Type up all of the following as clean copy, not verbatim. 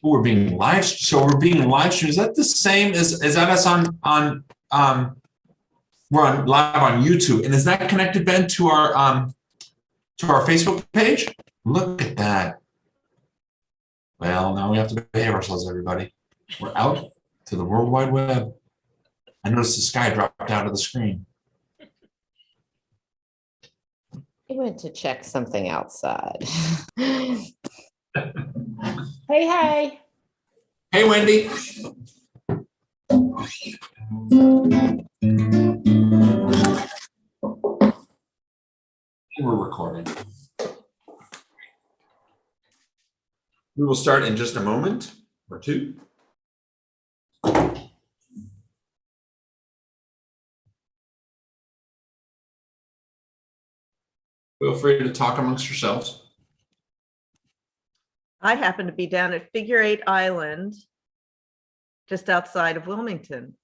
we're being live. So we're being live streamed. Is that the same as that us on we're on live on YouTube? And is that connected, Ben, to our Facebook page? Look at that. Well, now we have to behave ourselves, everybody. We're out to the World Wide Web. I noticed the sky dropped out of the screen. He went to check something outside. Hey. Hey, Wendy. We're recording. We will start in just a moment or two. Feel free to talk amongst yourselves. I happen to be down at Figure 8 Island, just outside of Wilmington.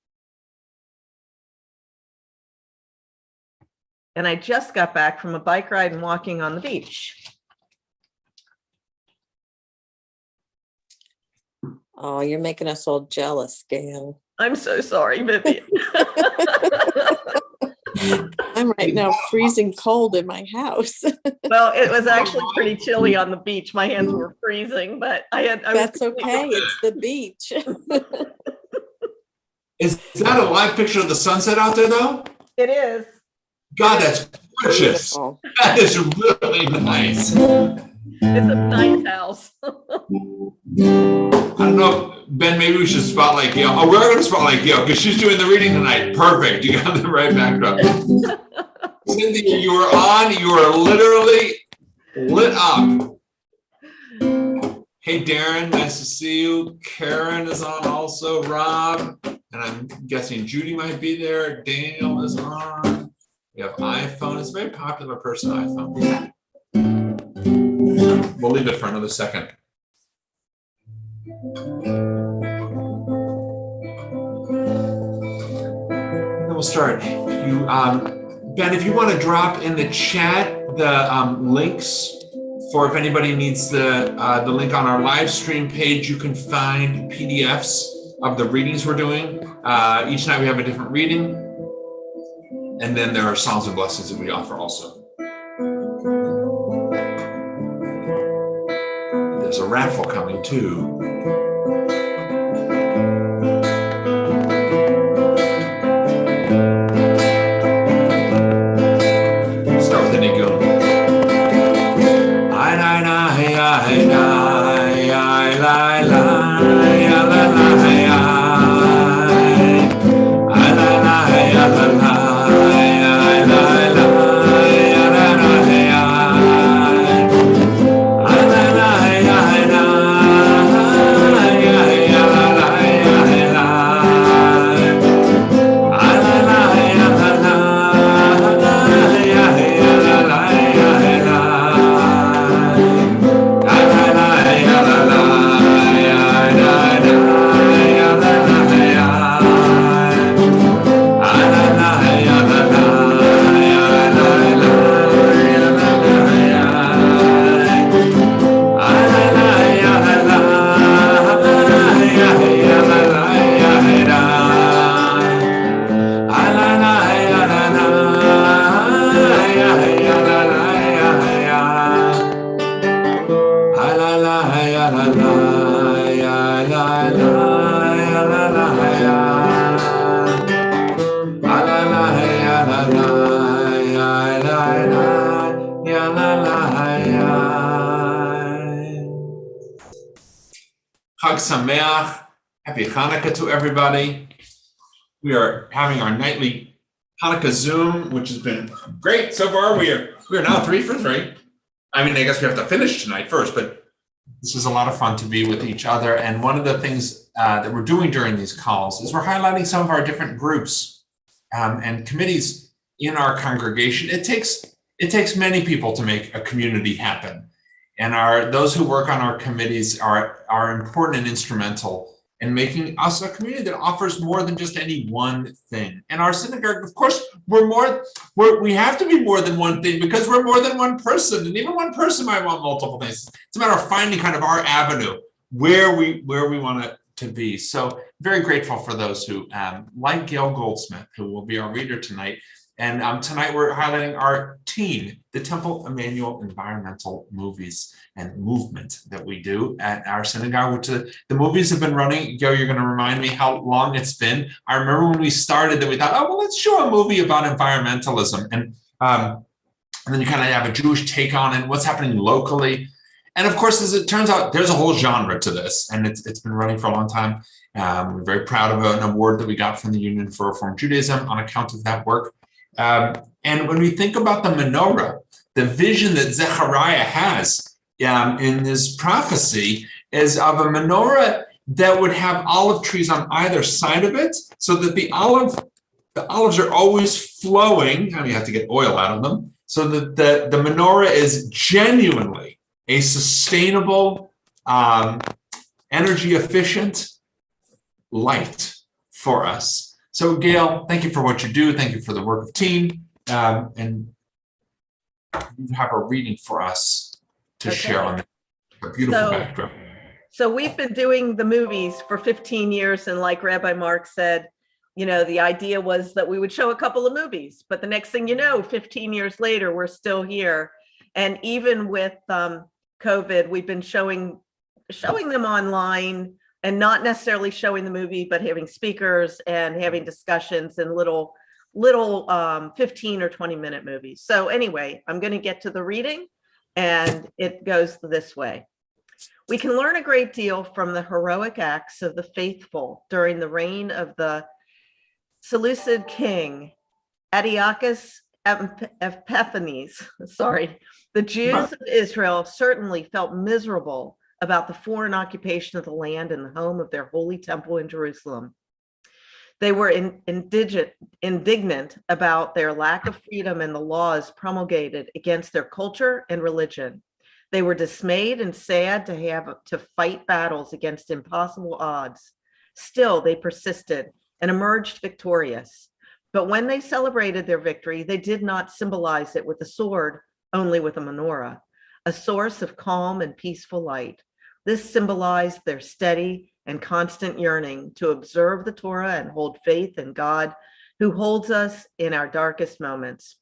And I just got back from a bike ride and walking on the beach. Oh, you're making us all jealous, Gail. I'm so sorry, Vivian. I'm right now freezing cold in my house. Well, it was actually pretty chilly on the beach. My hands were freezing, but That's okay. It's the beach. Is that a live picture of the sunset out there, though? It is. God, that's gorgeous. Beautiful. That is really nice. It's a nice house. I don't know, Ben, maybe we should spotlight Gail. Oh, we're going to spotlight Gail because she's doing the reading tonight. Perfect. You got the right backdrop. Cynthia, you are on. You are literally lit up. Hey, Darren, nice to see you. Karen is on also. Rob, and I'm guessing Judy might be there. Daniel is on. We have iPhone. It's a very popular person, iPhone. We'll leave it for another second. Then we'll start. You, Ben, if you want to drop in the chat the links for if anybody needs the link on our live stream page, you can find PDFs of the readings we're doing. Each night we have a different reading. And then there are songs and blessings that we offer also. There's a raffle coming too. Start with the Nigun. Chag Sameach, happy Hanukkah to everybody. We are having our nightly Hanukkah Zoom, which has been great so far. We are now 3 for 3. I mean, I guess we have to finish tonight first, but this is a lot of fun to be with each other. And one of the things that we're doing during these calls is we're highlighting some of our different groups and committees in our congregation. It takes many people to make a community happen. And those who work on our committees are important and instrumental in making us a community that offers more than just any one thing. And our synagogue, of course, we have to be more than one thing because we're more than one person, and even one person might want multiple things. It's a matter of finding kind of our avenue where we want it to be. So very grateful for those who, like Gail Goldsmith, who will be our reader tonight. And tonight we're highlighting our teen, the Temple Emmanuel Environmental Movies and Movement that we do at our synagogue, which the movies have been running. Gail, you're going to remind me how long it's been. I remember when we started that we thought, oh, well, let's show a movie about environmentalism. And then you kind of have a Jewish take on it, what's happening locally. And of course, as it turns out, there's a whole genre to this, and it's been running for a long time. We're very proud of an award that we got from the Union for Reform Judaism on account of that work. And when we think about the menorah, the vision that Zechariah has in this prophecy is of a menorah that would have olive trees on either side of it, so that the olives are always flowing, and you have to get oil out of them, so that the menorah is genuinely a sustainable, energy efficient light for us. So Gail, thank you for what you do. Thank you for the work of Teen. And you have a reading for us to share on a beautiful backdrop. So we've been doing the movies for 15 years. And like Rabbi Mark said, you know, the idea was that we would show a couple of movies, but the next thing you know, 15 years later, we're still here. And even with COVID, we've been showing them online, and not necessarily showing the movie, but having speakers and having discussions in little 15 or 20-minute movies. So anyway, I'm going to get to the reading, and it goes this way. We can learn a great deal from the heroic acts of the faithful during the reign of the Seleucid king Antiochus Epiphanes. Sorry. The Jews of Israel certainly felt miserable about the foreign occupation of the land and the home of their holy temple in Jerusalem. They were indignant about their lack of freedom and the laws promulgated against their culture and religion. They were dismayed and sad to have to fight battles against impossible odds. Still, they persisted and emerged victorious. But when they celebrated their victory, they did not symbolize it with a sword, only with a menorah, a source of calm and peaceful light. This symbolized their steady and constant yearning to observe the Torah and hold faith in God, who holds us in our darkest moments.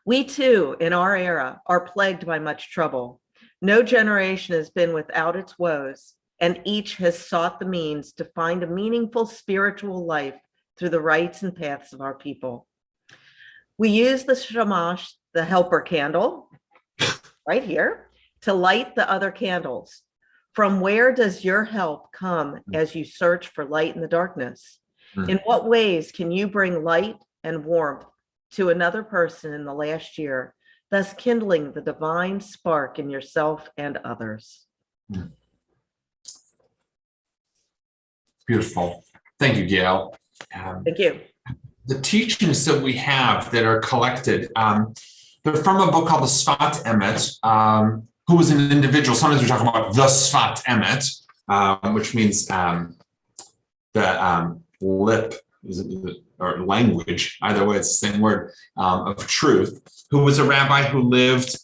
We too, in our era, are plagued by much trouble. No generation has been without its woes, and each has sought the means to find a meaningful spiritual life through the rites and paths of our people. We use the shamash, the helper candle, right here, to light the other candles. From where does your help come as you search for light in the darkness? In what ways can you bring light and warmth to another person in the last year, thus kindling the divine spark in yourself and others? Beautiful. Thank you, Gail. Thank you. The teachings that we have that are collected, they're from a book called the Sfat Emet, who was an individual. Sometimes we talk about the Sfat Emet, which means the lip or language, either way, it's the same word, of truth, who was a rabbi who lived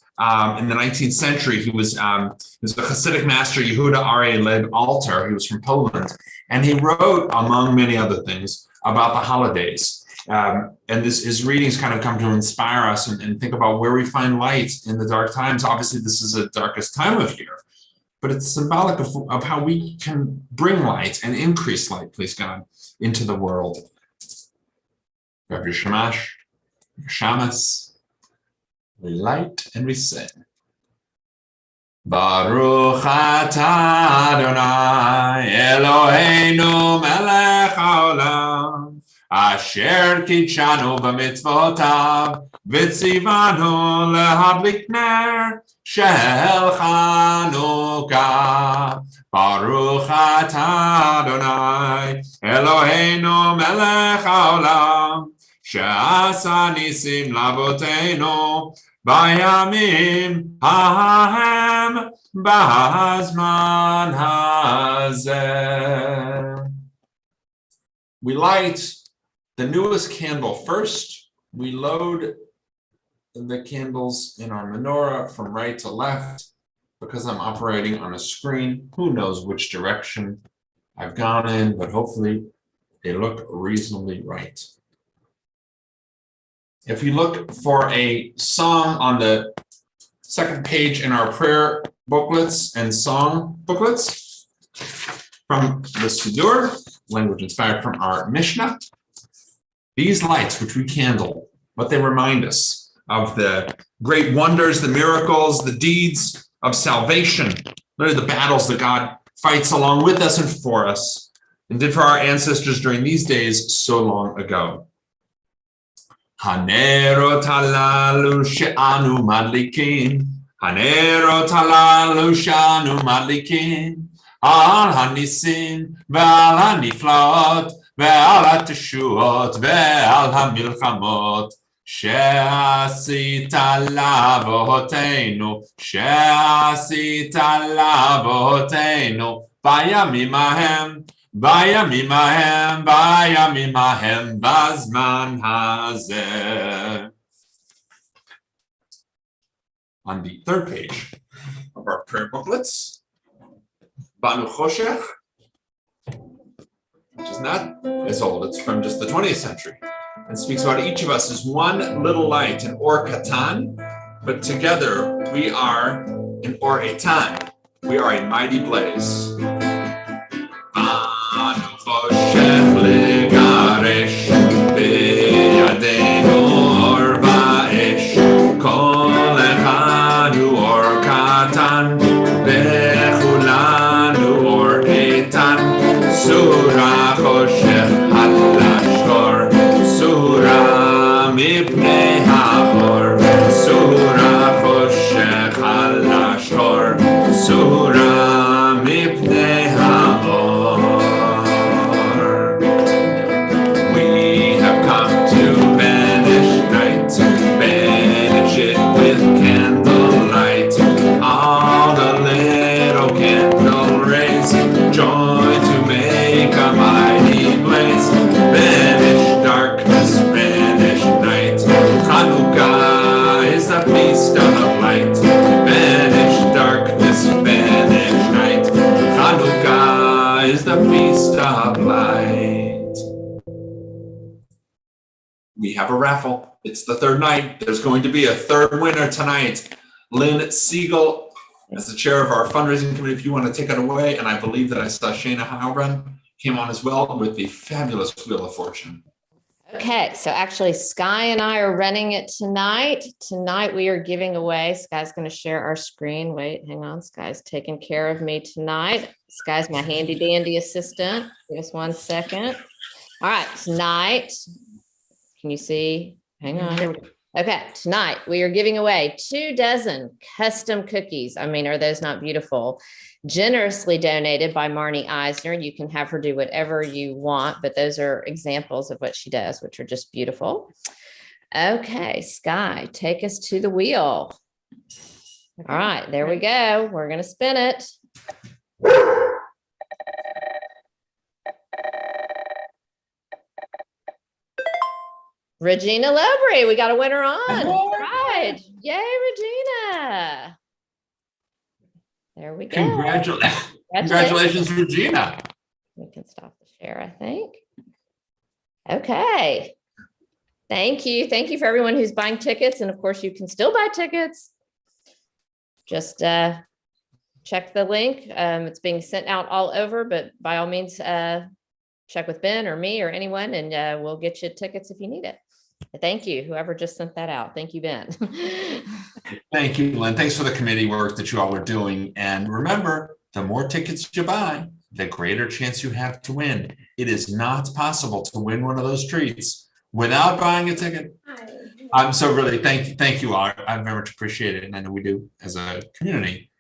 in the 19th century. He was a Hasidic master, Yehuda Aryeh Leib Alter. He was from Poland. And he wrote, among many other things, about the holidays. And his readings kind of come to inspire us and think about where we find light in the dark times. Obviously, this is the darkest time of year, but it's symbolic of how we can bring light and increase light, please God, into the world. Grab your shamash, your shamas, we light and we sing. Baruch atah Adonai Eloheinu melech haolam asher kitshanu b'mitzvotav v'tzivanu lehadlik ner shel Hanukkah. Baruch atah Adonai Eloheinu melech haolam she'asa nisim lavoteinu Bayamim hahem bazman hazeh. We light the newest candle first. We load the candles in our menorah from right to left. because I'm operating on a screen. Who knows which direction I've gone in, but hopefully they look reasonably right. If we look for a song on the second page in our prayer booklets and song booklets from the Siddur, language inspired from our Mishnah, these lights, which we candle, what they remind us of the great wonders, the miracles, the deeds of salvation, literally the battles that God fights along with us and for us, and did for our ancestors during these days so long ago. Hanerot halalu she'anu madlikin, Hanerot halalu she'anu madlikin, al hanisim ve'al haniflat ve'al hateshuot ve'al hamilchamot she'asita la'avoteinu bayamim hahem bazman hazeh. On the third page of our prayer booklets, Banu Choshech, which is not as old, it's from just the 20th century, and speaks about each of us as one little light, an Or Katan, but together we are an Or Eitan. We are a mighty blaze. Banu Choshech legaresh, beyadenu or va'esh, kol echad hu Or Katan, vechulanu Or Eitan, Surah Choshech halashkor, Surah mipnei ha'or, Surah Choshech halashkor, Surah mipnei ha'or. We have come to banish night, banish it with candlelight, all the little candle rays, joy to make a mighty blaze. Banish darkness, banish night. Hanukkah is the feast of light. Banish darkness, banish night. Hanukkah is the feast of light. We have a raffle. It's the third night. There's going to be a third winner tonight. Lynn Siegel, as the chair of our fundraising committee, if you want to take it away, and I believe that I saw Shayna Howrun came on as well with the fabulous Wheel of Fortune. Okay, so actually Sky and I are running it tonight. Tonight we are giving away, Sky's going to share our screen. Wait, hang on. Sky's taking care of me tonight. Sky's my handy dandy assistant. Give us 1 second. All right, tonight, can you see? Hang on. Here we go. Okay, tonight we are giving away 2 dozen custom cookies. I mean, are those not beautiful? Generously donated by Marnie Eisner. You can have her do whatever you want, but those are examples of what she does, which are just beautiful. Okay, Sky, take us to the wheel. All right, there we go. We're going to spin it. Regina Lowry, we got a winner on. All right. Yay, Regina. There we go. Congratulations, Regina. We can stop the share, I think. Okay. Thank you. Thank you for everyone who's buying tickets. And of course, you can still buy tickets. Just check the link. It's being sent out all over, but by all means, check with Ben or me or anyone, and we'll get you tickets if you need it. Thank you, whoever just sent that out. Thank you, Ben. Thank you, Lynn. Thanks for the committee work that you all are doing. And remember, the more tickets you buy, the greater chance you have to win. It is not possible to win one of those treats without buying a ticket. So really, thank you all. I very much appreciate it, and I know we do as a community.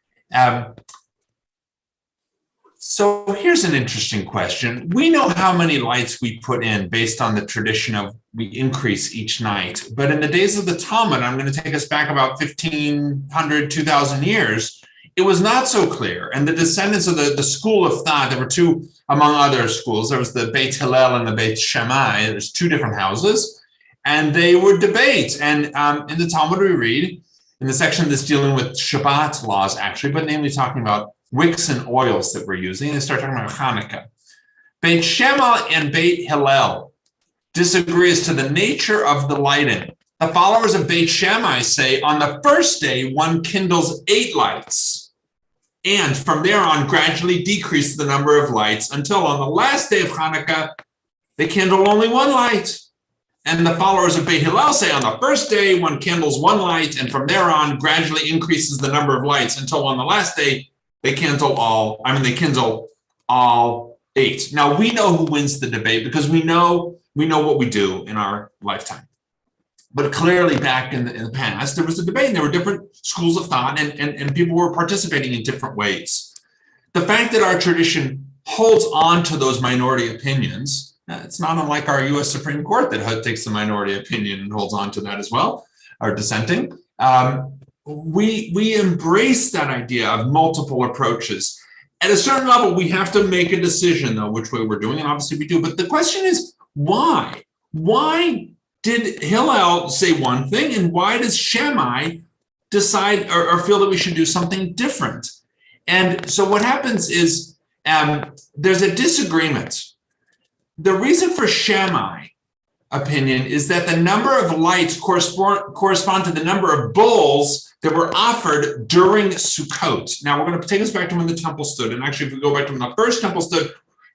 So here's an interesting question. We know how many lights we put in based on the tradition of we increase each night. But in the days of the Talmud, I'm going to take us back about 1,500, 2,000 years, it was not so clear. And the descendants of the school of thought, there were 2, among other schools, there was the Beit Hillel and the Beit Shammai. There's 2 different houses, and they would debate. And in the Talmud we read in the section that's dealing with Shabbat laws, actually, but namely talking about wicks and oils that we're using. They start talking about Hanukkah. Beit Shammai and Beit Hillel disagree as to the nature of the lighting. The followers of Beit Shammai say on the first day, one kindles 8 lights, and from there on gradually decrease the number of lights until on the last day of Hanukkah, they kindle only 1 light. And the followers of Beit Hillel say on the first day, one kindles 1 light, and from there on gradually increases the number of lights until on the last day, they kindle all 8. Now we know who wins the debate because we know what we do in our lifetime. But clearly back in the past, there was a debate and there were different schools of thought and people were participating in different ways. The fact that our tradition holds on to those minority opinions, it's not unlike our US Supreme Court that takes the minority opinion and holds on to that as well, or dissenting. We embrace that idea of multiple approaches. At a certain level, we have to make a decision, though, which way we're doing, and obviously we do. But the question is, why? Why did Hillel say one thing, and why does Shammai decide or feel that we should do something different? And so what happens is there's a disagreement. The reason for Shammai opinion is that the number of lights correspond to the number of bulls that were offered during Sukkot. Now, we're going to take us back to when the temple stood. And actually, if we go back to when the first temple stood,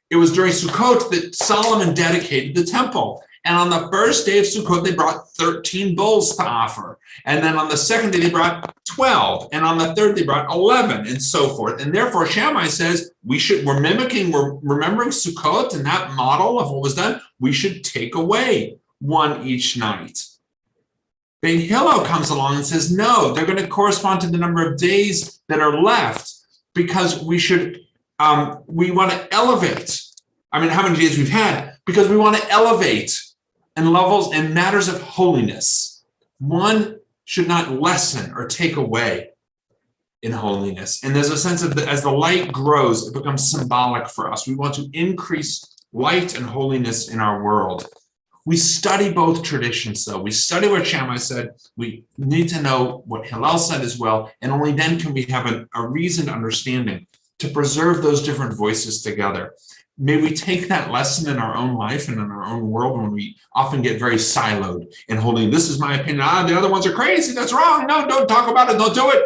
it was during Sukkot that Solomon dedicated the temple. And on the first day of Sukkot, they brought 13 bulls to offer. And then on the second day, they brought 12. And on the third, they brought 11 and so forth. And therefore, Shammai says, we're remembering Sukkot and that model of what was done. We should take away 1 each night. Beit Hillel comes along and says, no, they're going to correspond to the number of days that are left because we want to elevate. I mean, how many days we've had? Because we want to elevate in levels and matters of holiness. One should not lessen or take away in holiness. And there's a sense of as the light grows, it becomes symbolic for us. We want to increase light and holiness in our world. We study both traditions, though. We study what Shammai said. We need to know what Hillel said as well. And only then can we have a reasoned understanding to preserve those different voices together. May we take that lesson in our own life and in our own world when we often get very siloed in holding, this is my opinion, the other ones are crazy, that's wrong, no, don't talk about it, don't do it.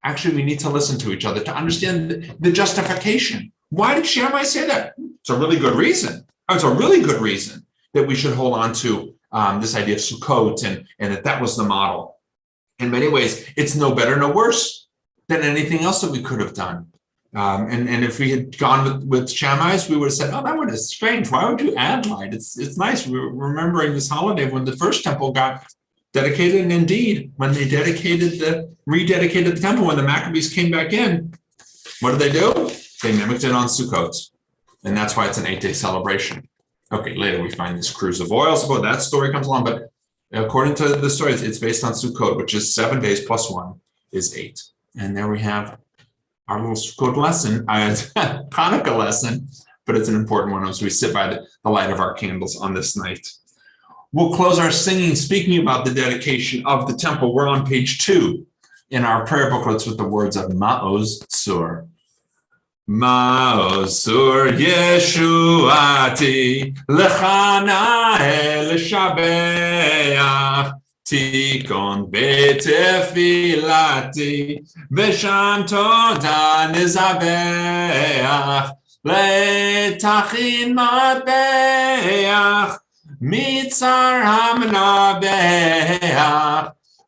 Actually, we need to listen to each other to understand the justification. Why did Shammai say that? It's a really good reason. It's a really good reason that we should hold on to this idea of Sukkot and that was the model. In many ways, it's no better, no worse than anything else that we could have done. And if we had gone with Shammai's, we would have said, oh, that one is strange. Why would you add light? It's nice. We're remembering this holiday when the first temple got dedicated. And indeed, when they rededicated the temple, when the Maccabees came back in, what did they do? They mimicked it on Sukkot. And that's why it's an 8-day celebration. Okay, later we find this cruise of oil. So that story comes along. But according to the story, it's based on Sukkot, which is 7 days plus 1 is 8. And there we have our little Sukkot lesson, Hanukkah lesson, but it's an important one as we sit by the light of our candles on this night. We'll close our singing, speaking about the dedication of the temple. We're on page 2 in our prayer booklets with the words of Ma'oz Tzur. Ma'oz Tzur Yeshuati Lechana El Shabeach Tikon betefilati v'sham toda nizabeach letachin matbeach mitzar hamnabeach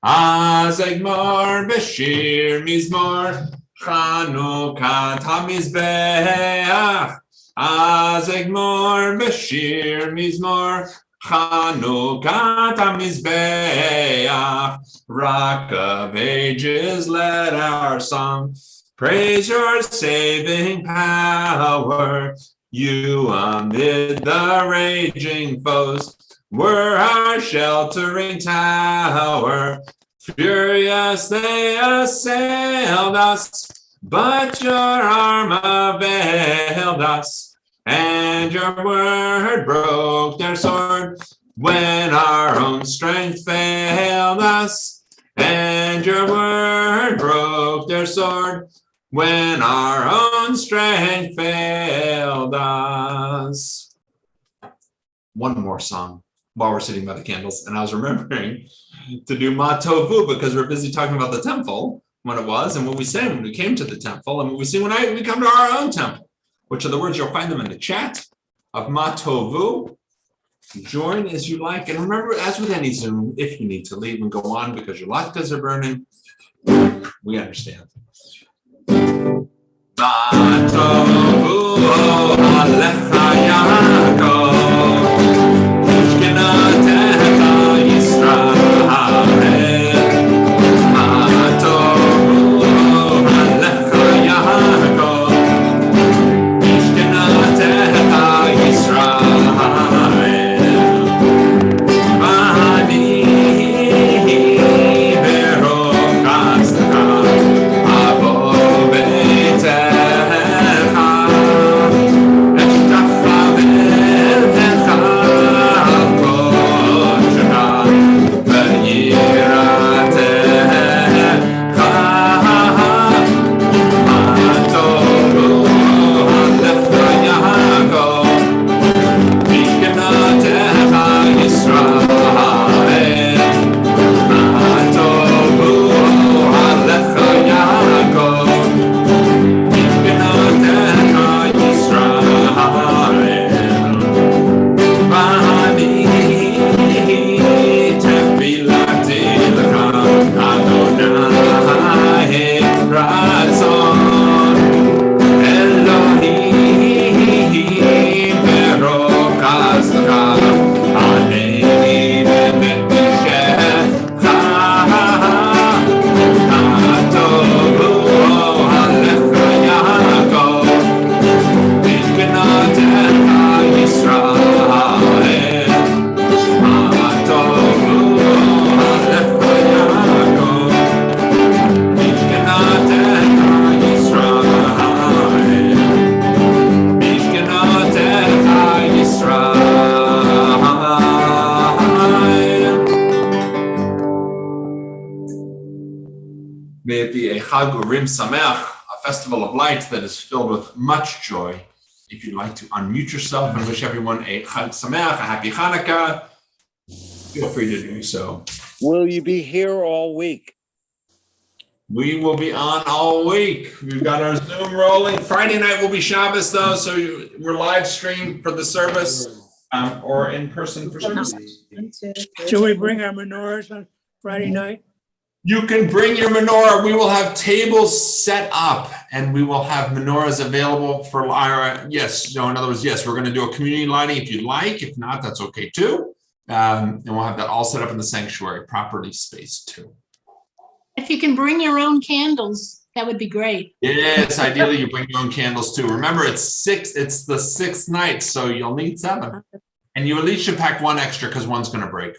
az egmor b'shir mizmor Chanukat hamizbeach az egmor b'shir mizmor Chanukat HaMizbeach, Rock of Ages, let our song praise your saving power. You amid the raging foes were our sheltering tower. Furious they assailed us, but your arm availed us. And your word broke their sword when our own strength failed us. and your word broke their sword when our own strength failed us. One more song while we're sitting by the candles, and I was remembering to do Ma Tovu because we're busy talking about the temple, when it was, and what we say when we came to the temple, and what we see when we come to our own temple, which are the words, you'll find them in the chat of Ma Tovu. Join as you like, and remember, as with any Zoom, if you need to leave and go on because your latkes are burning, we understand. Ma Tovu Alecha Yaakov, Mishkenatecha Yisrael. May it be a Chag Urim Sameach, a festival of light that is filled with much joy. If you'd like to unmute yourself and wish everyone a Chag Sameach, a happy Hanukkah, feel free to do so. Will you be here all week? We will be on all week. We've got our Zoom rolling. Friday night will be Shabbos though, so we're live streamed for the service or in person for service. Should we bring our menorahs on Friday night? You can bring your menorah. We will have tables set up and we will have menorahs available for our, yes, no, in other words, yes, we're going to do a community lighting if you'd like. If not, that's okay too. And we'll have that all set up in the sanctuary, properly spaced too. If you can bring your own candles, that would be great. Yes, ideally you bring your own candles too. Remember, it's the sixth night, so you'll need 7. And you at least should pack 1 extra because one's going to break.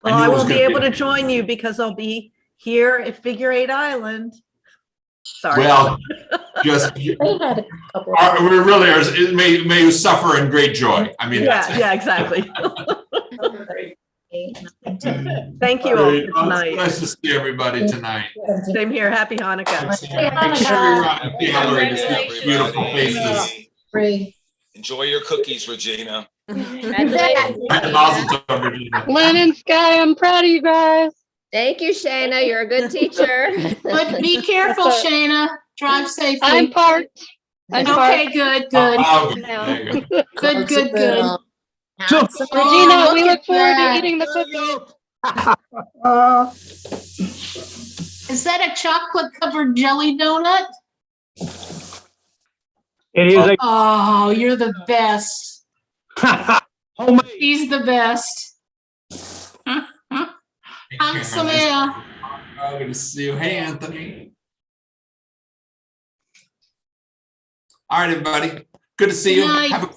Well, I won't be able to join you because I'll be here at Figure 8 Island. Sorry. Well, just we really are. It may you suffer in great joy. I mean, yeah, exactly. Thank you all for tonight. It's nice to see everybody tonight. Same here. Happy Hanukkah. Beautiful faces. Enjoy your cookies, Regina. Lennon, Sky, I'm proud of you guys. Thank you, Shayna. You're a good teacher. But be careful, Shayna. Drive safely. I'm parked. Okay, good. Good. So, Regina, we look forward to eating the cookies. Is that a chocolate covered jelly donut? It is Oh, you're the best. homemade. He's the best. Samaya. Oh, good to see you. Hey, Anthony. All right, everybody. Good to see you. Good night. Have a